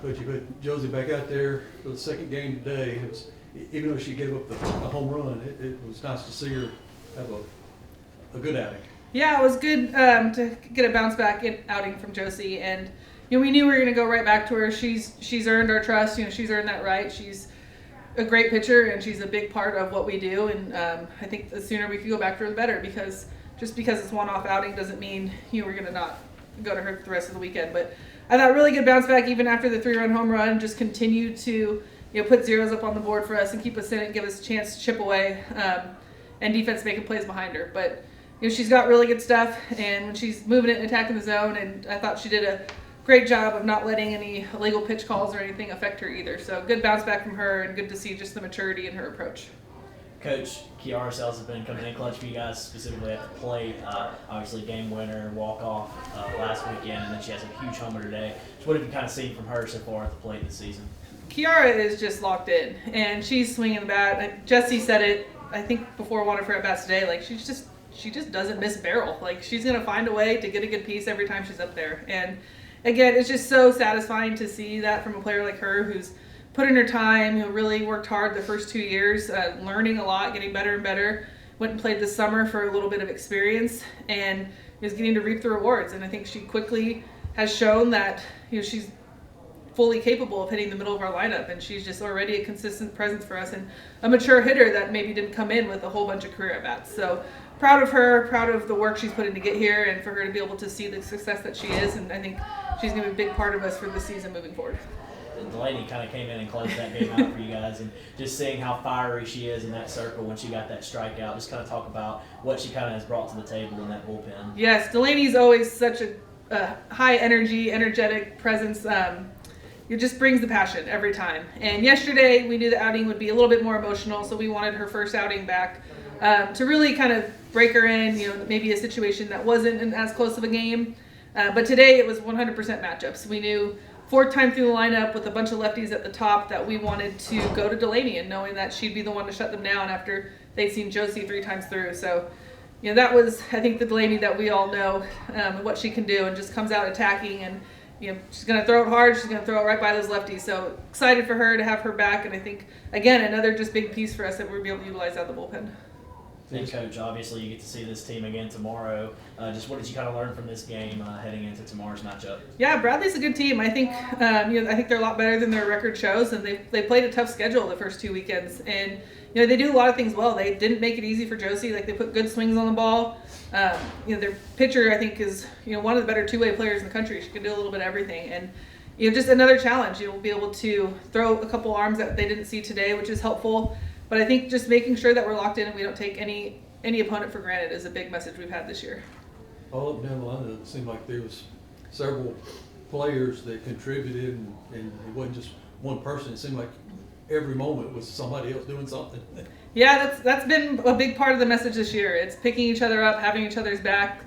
But you put Josie back out there for the second game today. Even though she gave up the home run, it was nice to see her have a good outing. Yeah, it was good to get a bounce back outing from Josie, and we knew we were going to go right back to her. She's earned our trust. She's earned that right. She's a great pitcher, and she's a big part of what we do. And I think the sooner we can go back to her, the better. Because just because it's one-off outing doesn't mean we're going to not go to her the rest of the weekend. But I thought really good bounce back even after the 3-run home run. Just continue to put zeros up on the board for us and keep us in it and give us a chance to chip away, and defense making plays behind her. But she's got really good stuff, and when she's moving it and attacking the zone, and I thought she did a great job of not letting any illegal pitch calls or anything affect her either. So good bounce back from her, and good to see just the maturity in her approach. Coach, Kiara Sells has been coming in clutch for you guys, specifically at the plate. Obviously, game winner, walk-off last weekend, and then she has a huge homer today. So what have you kind of seen from her so far at the plate this season? Kiara is just locked in, and she's swinging the bat. Jesse said it, I think, before one of her at-bats today. Like, she just doesn't miss barrel. Like, she's going to find a way to get a good piece every time she's up there. And again, it's just so satisfying to see that from a player like her who's put in her time, who really worked hard the first 2 years, learning a lot, getting better and better. Went and played this summer for a little bit of experience, and is getting to reap the rewards. And I think she quickly has shown that she's fully capable of hitting the middle of our lineup, and she's just already a consistent presence for us and a mature hitter that maybe didn't come in with a whole bunch of career at-bats. So proud of her, proud of the work she's put in to get here, and for her to be able to see the success that she is, and I think she's going to be a big part of us for this season moving forward. And Delaney kind of came in and closed that game out for you guys, and just seeing how fiery she is in that circle when she got that strikeout, just kind of talk about what she kind of has brought to the table in that bullpen. Yes, Delaney's always such a high energy, energetic presence. It just brings the passion every time. And yesterday we knew the outing would be a little bit more emotional, so we wanted her first outing back to really kind of break her in, maybe a situation that wasn't as close of a game. But today it was 100% matchups. We knew fourth time through the lineup with a bunch of lefties at the top that we wanted to go to Delaney, and knowing that she'd be the one to shut them down after they'd seen Josie 3 times through. So, that was, I think, the Delaney that we all know what she can do, and just comes out attacking, and she's going to throw it hard. She's going to throw it right by those lefties. So excited for her to have her back, and I think, again, another just big piece for us that we'll be able to utilize out of the bullpen. And Coach, obviously you get to see this team again tomorrow. Just what did you kind of learn from this game heading into tomorrow's matchup? Yeah, Bradley's a good team. I think I think they're a lot better than their record shows, and they played a tough schedule the first 2 weekends, and they do a lot of things well. They didn't make it easy for Josie. Like, they put good swings on the ball. Their pitcher, I think, is one of the better two-way players in the country. She can do a little bit of everything, and just another challenge. We'll be able to throw a couple arms that they didn't see today, which is helpful. But I think just making sure that we're locked in and we don't take any opponent for granted is a big message we've had this year. All up and down the line, it seemed like there was several players that contributed, and it wasn't just one person. It seemed like every moment was somebody else doing something. Yeah, that's been a big part of the message this year. It's picking each other up, having each other's back.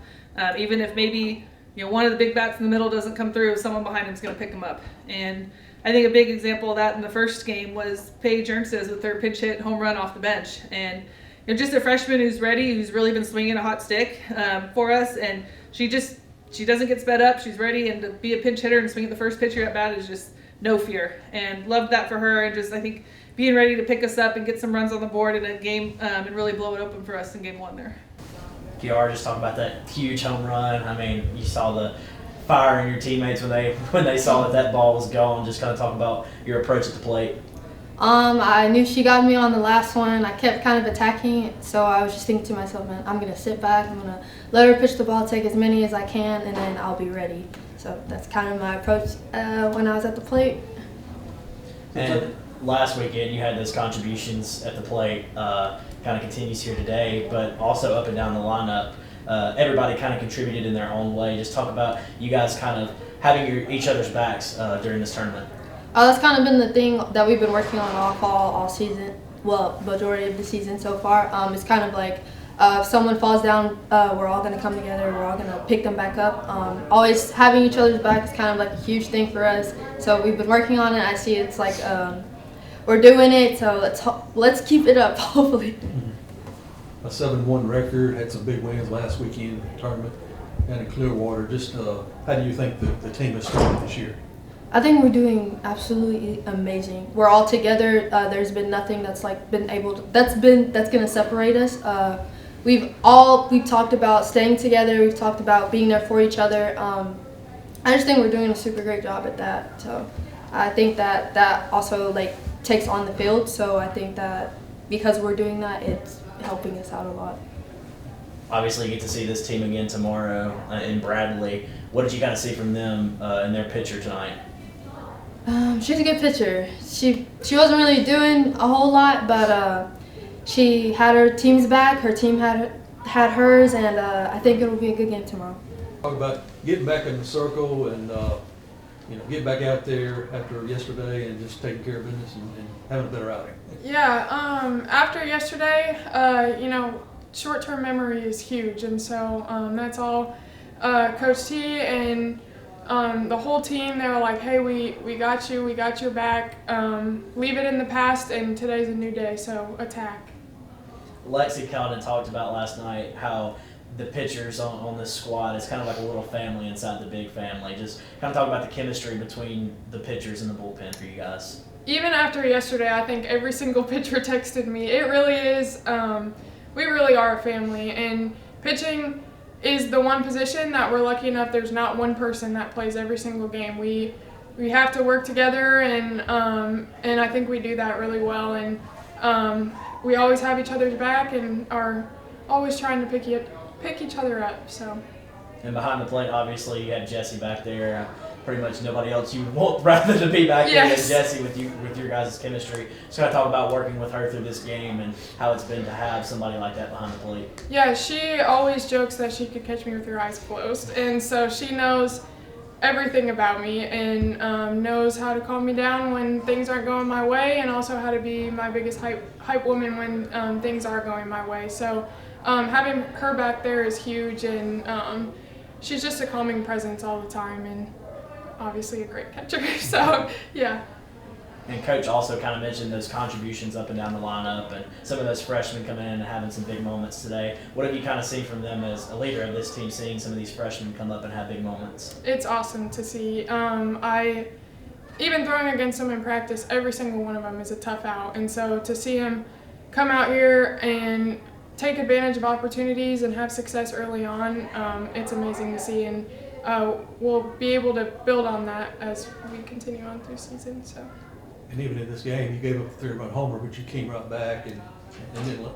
Even if maybe one of the big bats in the middle doesn't come through, someone behind him is going to pick him up. And I think a big example of that in the first game was Paige Ernst's with her pinch hit home run off the bench. And just a freshman who's ready, who's really been swinging a hot stick for us. And she doesn't get sped up. She's ready, and to be a pinch hitter and swing at the first pitch you're at bat is just no fear. And loved that for her, and just, I think, being ready to pick us up and get some runs on the board in a game and really blow it open for us in game 1 there. Kiara, just talk about that huge home run. I mean, you saw the fire in your teammates when they saw that ball was gone. Just kind of talk about your approach at the plate. I knew she got me on the last one. I kept kind of attacking, so I was just thinking to myself, man, I'm going to sit back. I'm going to let her pitch the ball, take as many as I can, and then I'll be ready. So that's kind of my approach when I was at the plate. And last weekend you had those contributions at the plate, kind of continues here today, but also up and down the lineup. Everybody kind of contributed in their own way. Just talk about you guys kind of having each other's backs during this tournament. That's kind of been the thing that we've been working on all fall, all season. Well, majority of the season so far. It's kind of like if someone falls down, we're all going to come together. We're all going to pick them back up. Always having each other's back is kind of like a huge thing for us. So we've been working on it. I see it's like we're doing it. So let's keep it up, hopefully. A 7-1 record, had some big wins last weekend in the tournament down in Clearwater. Just how do you think the team has started this year? I think we're doing absolutely amazing. We're all together. There's been nothing that's like been able to, that's gonna separate us. We've talked about staying together. We've talked about being there for each other. I just think we're doing a super great job at that. So I think that also like takes on the field. So I think that because we're doing that, it's helping us out a lot. Obviously, you get to see this team again tomorrow in Bradley. What did you kind of see from them in their pitcher tonight? She's a good pitcher. She wasn't really doing a whole lot, but she had her team's back. Her team had hers, and I think it'll be a good game tomorrow. Talk about getting back in the circle and getting back out there after yesterday and just taking care of business and having a better outing. Yeah, after yesterday, short-term memory is huge, and so that's all Coach T and the whole team. They were like, hey, we got you, we got your back. Leave it in the past, and today's a new day, so attack. Lexi Calden talked about last night how the pitchers on this squad is kind of like a little family inside the big family. Just kind of talk about the chemistry between the pitchers and the bullpen for you guys. Even after yesterday, I think every single pitcher texted me. It really is, we really are a family, and pitching is the one position that we're lucky enough there's not one person that plays every single game. We have to work together, and I think we do that really well, and we always have each other's back and are always trying to pick each other up. So. And behind the plate, obviously, you have Jesse back there. Pretty much nobody else you would want rather to be back there than Jesse with your guys' chemistry. So I talk about working with her through this game and how it's been to have somebody like that behind the plate. Yeah, she always jokes that she could catch me with her eyes closed, and so she knows everything about me and knows how to calm me down when things aren't going my way, and also how to be my biggest hype woman when things are going my way. So having her back there is huge, and she's just a calming presence all the time, and obviously a great catcher. So yeah. And Coach also kind of mentioned those contributions up and down the lineup and some of those freshmen coming in and having some big moments today. What have you kind of seen from them as a leader of this team, seeing some of these freshmen come up and have big moments? It's awesome to see. Even throwing against them in practice, every single one of them is a tough out. And so to see him come out here and take advantage of opportunities and have success early on, it's amazing to see. And we'll be able to build on that as we continue on through season. So. And even in this game, you gave up a 3-run homer, but you came right back and didn't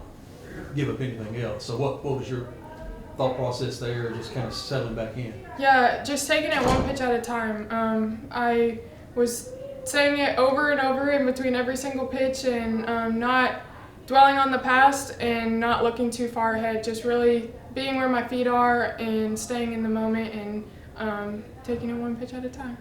give up anything else. So what was your thought process there, just kind of settling back in? Yeah, just taking it one pitch at a time. I was saying it over and over in between every single pitch, and not dwelling on the past and not looking too far ahead, just really being where my feet are and staying in the moment and taking it one pitch at a time.